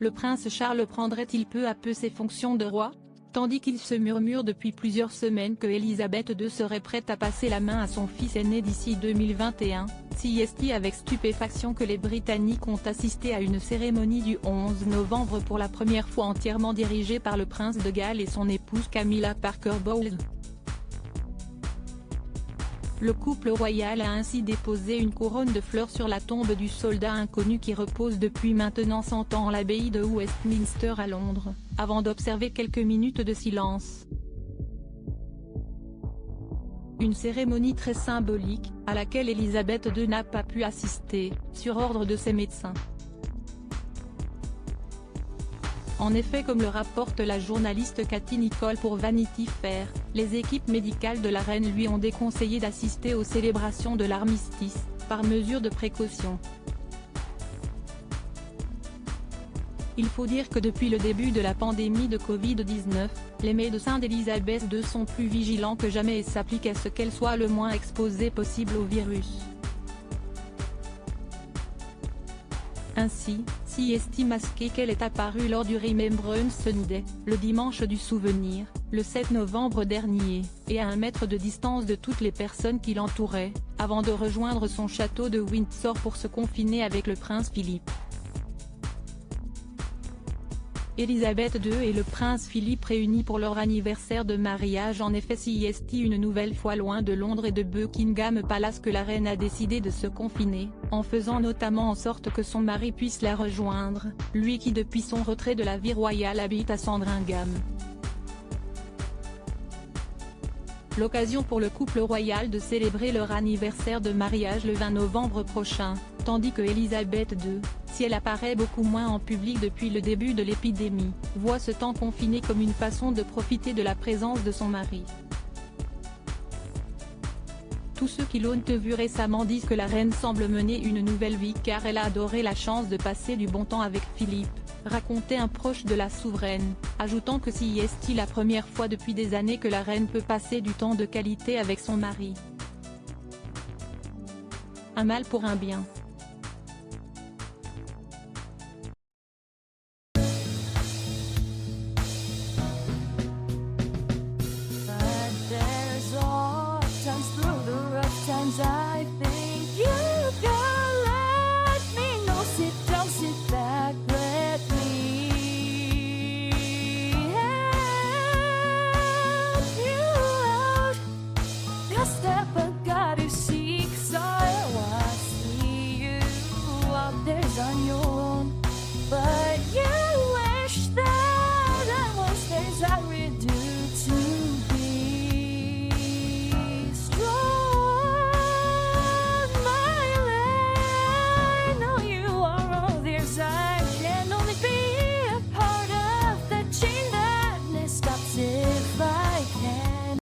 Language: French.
Le prince Charles prendrait-il peu à peu ses fonctions de roi? Tandis qu'il se murmure depuis plusieurs semaines que Elisabeth II serait prête à passer la main à son fils aîné d'ici 2021, CST avec stupéfaction que les Britanniques ont assisté à une cérémonie du 11 novembre pour la première fois entièrement dirigée par le prince de Galles et son épouse Camilla Parker Bowles. Le couple royal a ainsi déposé une couronne de fleurs sur la tombe du soldat inconnu qui repose depuis maintenant 100 ans à l'abbaye de Westminster à Londres, avant d'observer quelques minutes de silence. Une cérémonie très symbolique, à laquelle Elisabeth II n'a pas pu assister, sur ordre de ses médecins. En effet, comme le rapporte la journaliste Cathy Nicholl pour Vanity Fair, les équipes médicales de la reine lui ont déconseillé d'assister aux célébrations de l'armistice, par mesure de précaution. Il faut dire que depuis le début de la pandémie de Covid-19, les médecins d'Elisabeth II sont plus vigilants que jamais et s'appliquent à ce qu'elle soit le moins exposée possible au virus. Ainsi, si estime qu'elle est apparue lors du Remembrance Sunday, le dimanche du souvenir, le 7 novembre dernier, et à 1 mètre de distance de toutes les personnes qui l'entouraient, avant de rejoindre son château de Windsor pour se confiner avec le prince Philippe. Elisabeth II et le prince Philippe réunis pour leur anniversaire de mariage. En effet, c'est une nouvelle fois loin de Londres et de Buckingham Palace que la reine a décidé de se confiner, en faisant notamment en sorte que son mari puisse la rejoindre, lui qui depuis son retrait de la vie royale habite à Sandringham. L'occasion pour le couple royal de célébrer leur anniversaire de mariage le 20 novembre prochain, tandis que Elisabeth II, si elle apparaît beaucoup moins en public depuis le début de l'épidémie, voit ce temps confiné comme une façon de profiter de la présence de son mari. Tous ceux qui l'ont vue récemment disent que la reine semble mener une nouvelle vie car elle a adoré la chance de passer du bon temps avec Philippe, racontait un proche de la souveraine, ajoutant que c'est la première fois depuis des années que la reine peut passer du temps de qualité avec son mari. Un mal pour un bien.